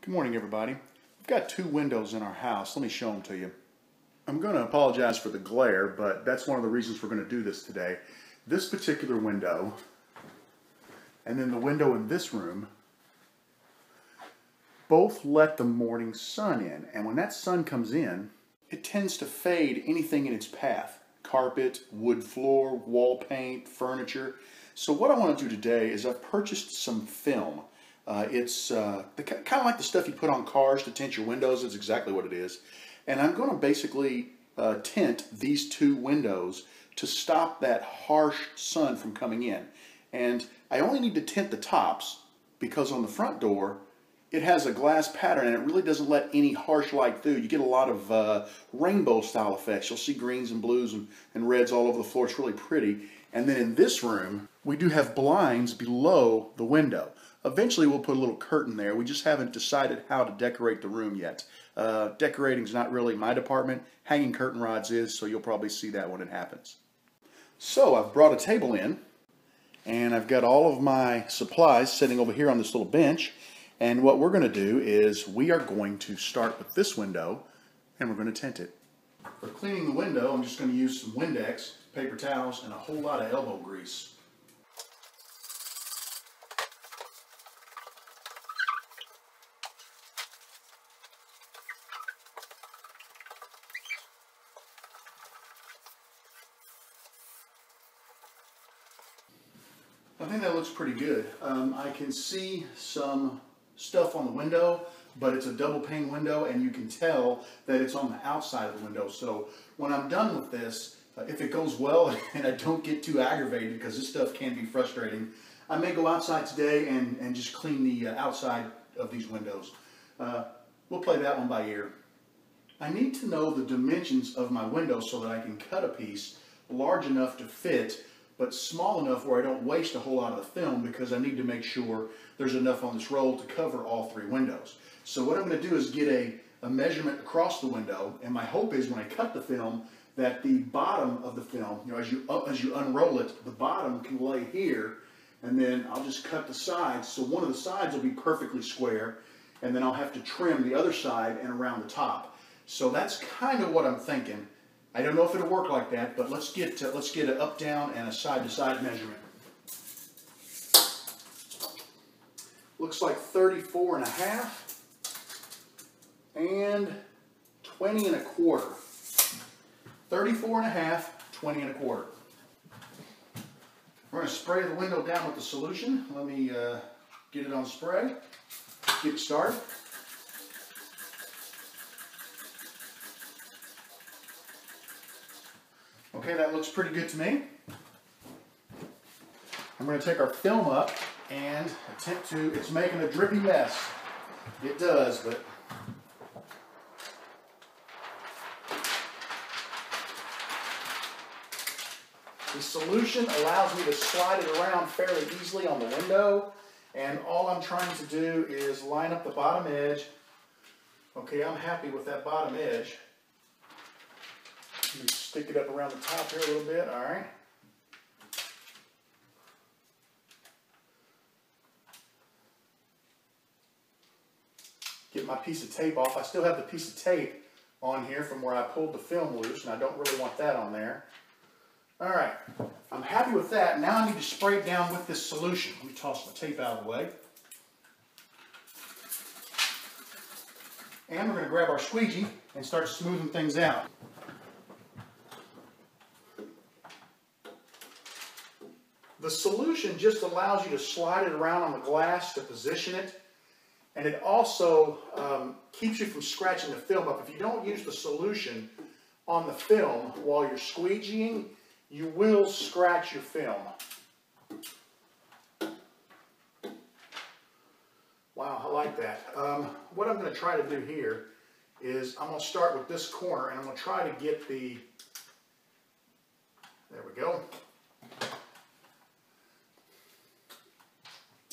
Good morning, everybody. We've got two windows in our house. Let me show them to you. I'm going to apologize for the glare, but that's one of the reasons we're going to do this today. This particular window, and then the window in this room, both let the morning sun in. And when that sun comes in, it tends to fade anything in its path. Carpet, wood floor, wall paint, furniture. So what I want to do today is I've purchased some film. It's kind of like the stuff you put on cars to tint your windows. It's exactly what it is. And I'm going to basically tint these two windows to stop that harsh sun from coming in. And I only need to tint the tops because on the front door it has a glass pattern and it really doesn't let any harsh light through. You get a lot of rainbow style effects. You'll see greens and blues and reds all over the floor. It's really pretty. And then in this room we do have blinds below the window. Eventually we'll put a little curtain there. We just haven't decided how to decorate the room yet. Decorating is not really my department. Hanging curtain rods is, so you'll probably see that when it happens. So I've brought a table in, and I've got all of my supplies sitting over here on this little bench. And what we're going to do is we are going to start with this window, and we're going to tint it. For cleaning the window, I'm just going to use some Windex, paper towels, and a whole lot of elbow grease. I think that looks pretty good. I can see some stuff on the window, but it's a double pane window and you can tell that it's on the outside of the window. So when I'm done with this, if it goes well and I don't get too aggravated, because this stuff can be frustrating, I may go outside today and just clean the outside of these windows. We'll play that one by ear. I need to know the dimensions of my window so that I can cut a piece large enough to fit, but small enough where I don't waste a whole lot of the film, because I need to make sure there's enough on this roll to cover all three windows. So what I'm going to do is get a measurement across the window, and my hope is when I cut the film that the bottom of the film, as you unroll it, the bottom can lay here, and then I'll just cut the sides. So one of the sides will be perfectly square, and then I'll have to trim the other side and around the top. So that's kind of what I'm thinking. I don't know if it'll work like that, but let's get an up, down, and a side-to-side measurement. Looks like 34.5 and 20 1/4. 34.5, 20 1/4. We're going to spray the window down with the solution. Let me get it on spray. Get it started. Okay, that looks pretty good to me. I'm going to take our film up and attempt to, it's making a drippy mess. It does, but the solution allows me to slide it around fairly easily on the window, and all I'm trying to do is line up the bottom edge. Okay, I'm happy with that bottom edge. Let me stick it up around the top here a little bit, all right. Get my piece of tape off. I still have the piece of tape on here from where I pulled the film loose, and I don't really want that on there. All right, I'm happy with that. Now I need to spray it down with this solution. Let me toss the tape out of the way. And we're going to grab our squeegee and start smoothing things out. The solution just allows you to slide it around on the glass to position it, and it also keeps you from scratching the film up. If you don't use the solution on the film while you're squeegeeing, you will scratch your film. Wow, I like that. What I'm going to try to do here is I'm going to start with this corner, and I'm going to try to get the, there we go.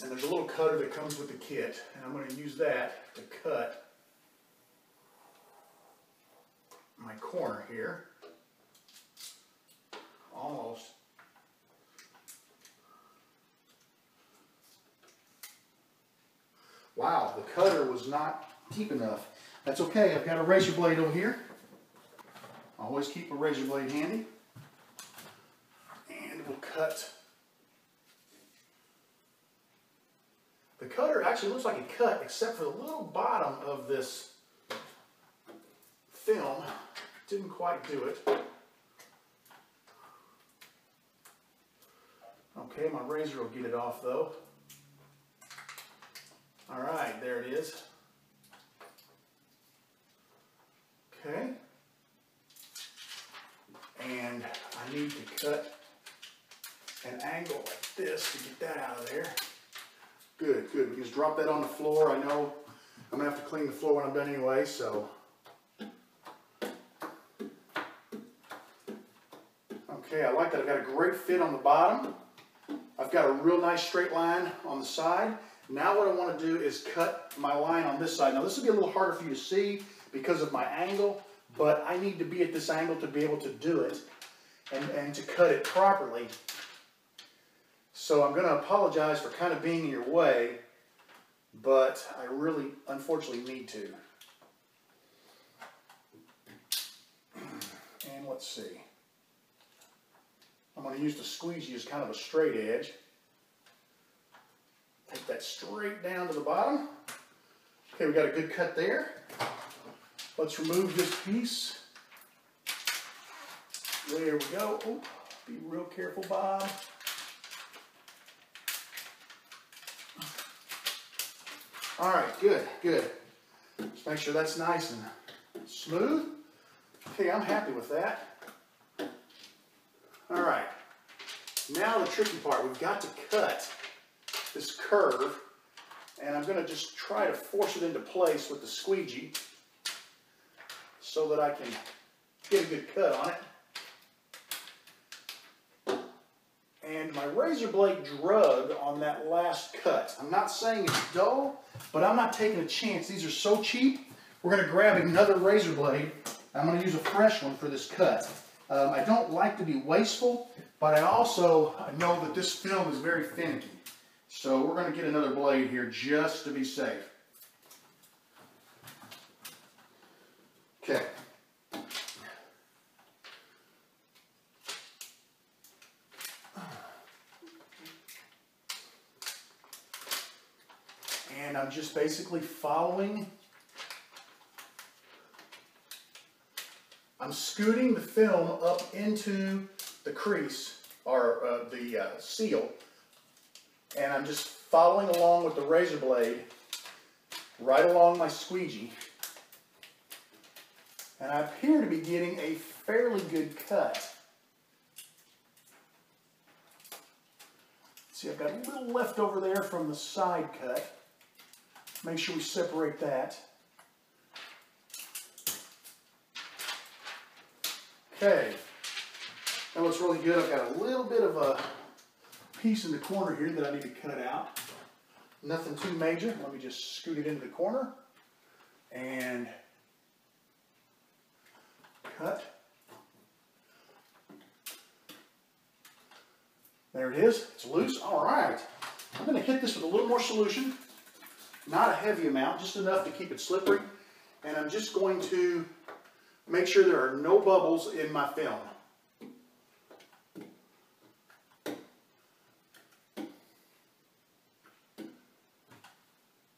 And there's a little cutter that comes with the kit, and I'm going to use that to cut my corner here. Almost. Wow, the cutter was not deep enough. That's okay, I've got a razor blade over here. Always keep a razor blade handy. And we'll cut. The cutter actually looks like it cut, except for the little bottom of this film. Didn't quite do it. Okay, my razor will get it off though. All right, there it is. Okay. And I need to cut an angle like this to get that out of there. Good, good. We can just drop that on the floor. I know I'm gonna have to clean the floor when I'm done anyway, so. Okay, I like that. I've got a great fit on the bottom. I've got a real nice straight line on the side. Now what I want to do is cut my line on this side. Now this will be a little harder for you to see because of my angle, but I need to be at this angle to be able to do it and to cut it properly. So I'm going to apologize for kind of being in your way, but I really, unfortunately, need to. And let's see. I'm going to use the squeegee as kind of a straight edge. Take that straight down to the bottom. Okay, we got a good cut there. Let's remove this piece. There we go. Oh, be real careful, Bob. All right, good, good. Just make sure that's nice and smooth. Okay, I'm happy with that. All right, now the tricky part. We've got to cut this curve, and I'm going to just try to force it into place with the squeegee so that I can get a good cut on it. And my razor blade drug on that last cut. I'm not saying it's dull, but I'm not taking a chance. These are so cheap. We're going to grab another razor blade. I'm going to use a fresh one for this cut. I don't like to be wasteful, but I also know that this film is very finicky. So we're going to get another blade here just to be safe. Okay. And I'm just basically following. I'm scooting the film up into the crease, or the seal, and I'm just following along with the razor blade right along my squeegee. And I appear to be getting a fairly good cut. See, I've got a little left over there from the side cut. Make sure we separate that. Okay, now what's really good, I've got a little bit of a piece in the corner here that I need to cut out. Nothing too major. Let me just scoot it into the corner and cut. There it is. It's loose. All right. I'm going to hit this with a little more solution. Not a heavy amount, just enough to keep it slippery. And I'm just going to make sure there are no bubbles in my film.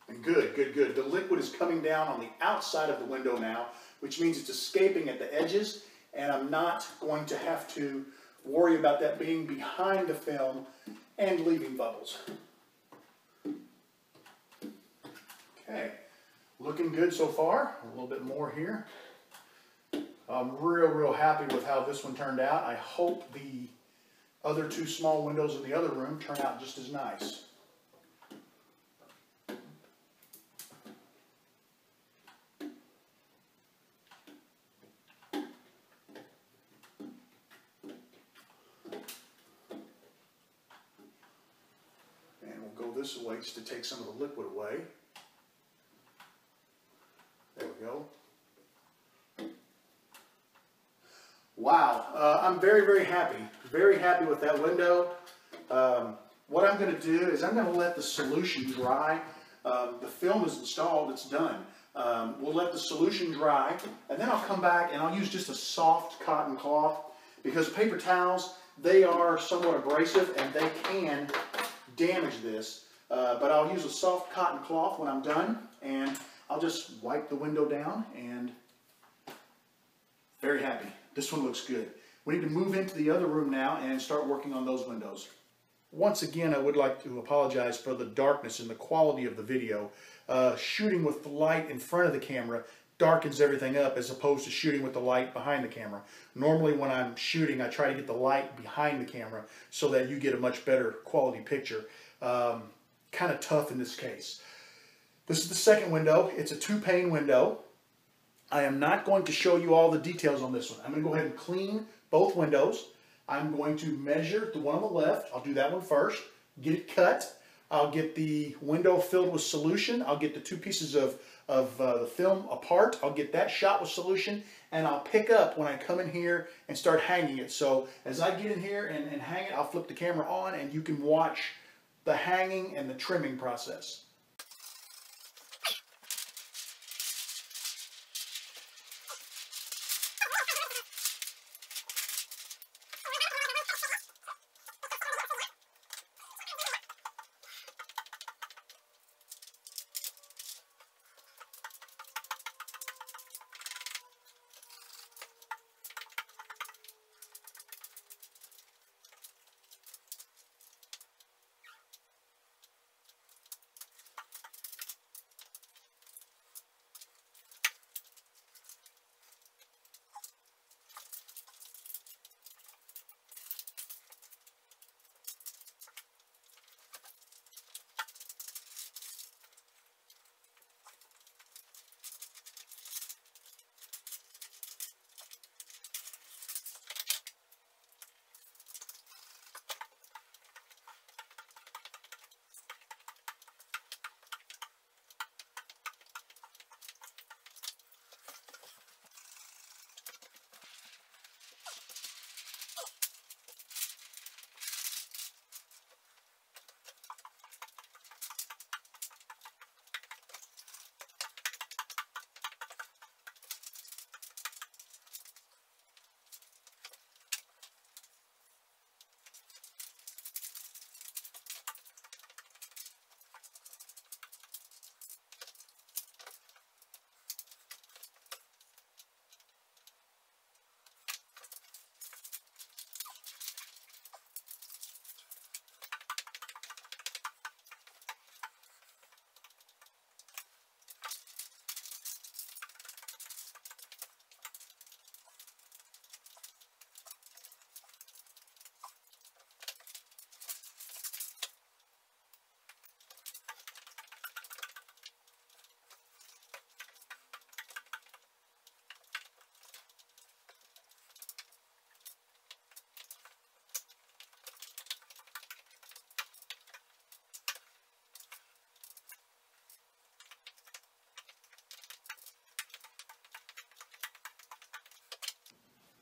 And good, good, good. The liquid is coming down on the outside of the window now, which means it's escaping at the edges, and I'm not going to have to worry about that being behind the film and leaving bubbles. Okay, looking good so far. A little bit more here. I'm real happy with how this one turned out. I hope the other two small windows in the other room turn out just as nice. And we'll go this way just to take some of the liquid away. There we go. Wow, I'm very happy with that window. What I'm going to do is I'm going to let the solution dry The film is installed, it's done. We'll let the solution dry, and then I'll come back and I'll use just a soft cotton cloth, because paper towels, they are somewhat abrasive and they can damage this. But I'll use a soft cotton cloth when I'm done, and I'll just wipe the window down, and very happy. This one looks good. We need to move into the other room now and start working on those windows. Once again, I would like to apologize for the darkness and the quality of the video. Shooting with the light in front of the camera darkens everything up, as opposed to shooting with the light behind the camera. Normally when I'm shooting, I try to get the light behind the camera so that you get a much better quality picture. Kind of tough in this case. This is the second window. It's a 2-pane window. I am not going to show you all the details on this one. I'm going to go ahead and clean both windows. I'm going to measure the one on the left. I'll do that one first. Get it cut. I'll get the window filled with solution. I'll get the 2 pieces of the film apart. I'll get that shot with solution, and I'll pick up when I come in here and start hanging it. So as I get in here and hang it, I'll flip the camera on and you can watch the hanging and the trimming process.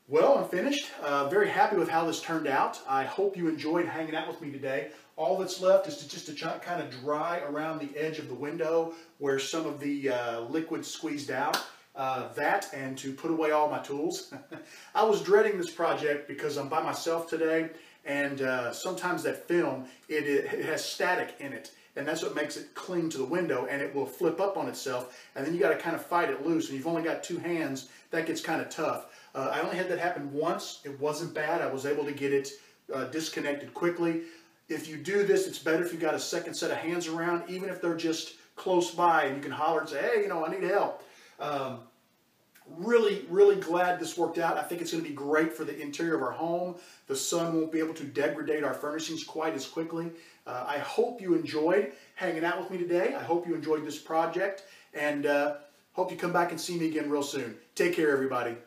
Well, I'm finished. Very happy with how this turned out. I hope you enjoyed hanging out with me today. All that's left is to kind of dry around the edge of the window where some of the liquid squeezed out. That, and to put away all my tools. I was dreading this project because I'm by myself today, and sometimes that film, it has static in it. And that's what makes it cling to the window, and it will flip up on itself, and then you got to kind of fight it loose, and you've only got 2 hands. That gets kind of tough. I only had that happen once. It wasn't bad. I was able to get it disconnected quickly. If you do this, it's better if you've got a second set of hands around, even if they're just close by, and you can holler and say, hey, you know, I need help. Really glad this worked out. I think it's going to be great for the interior of our home. The sun won't be able to degrade our furnishings quite as quickly. I hope you enjoyed hanging out with me today. I hope you enjoyed this project, and hope you come back and see me again real soon. Take care, everybody.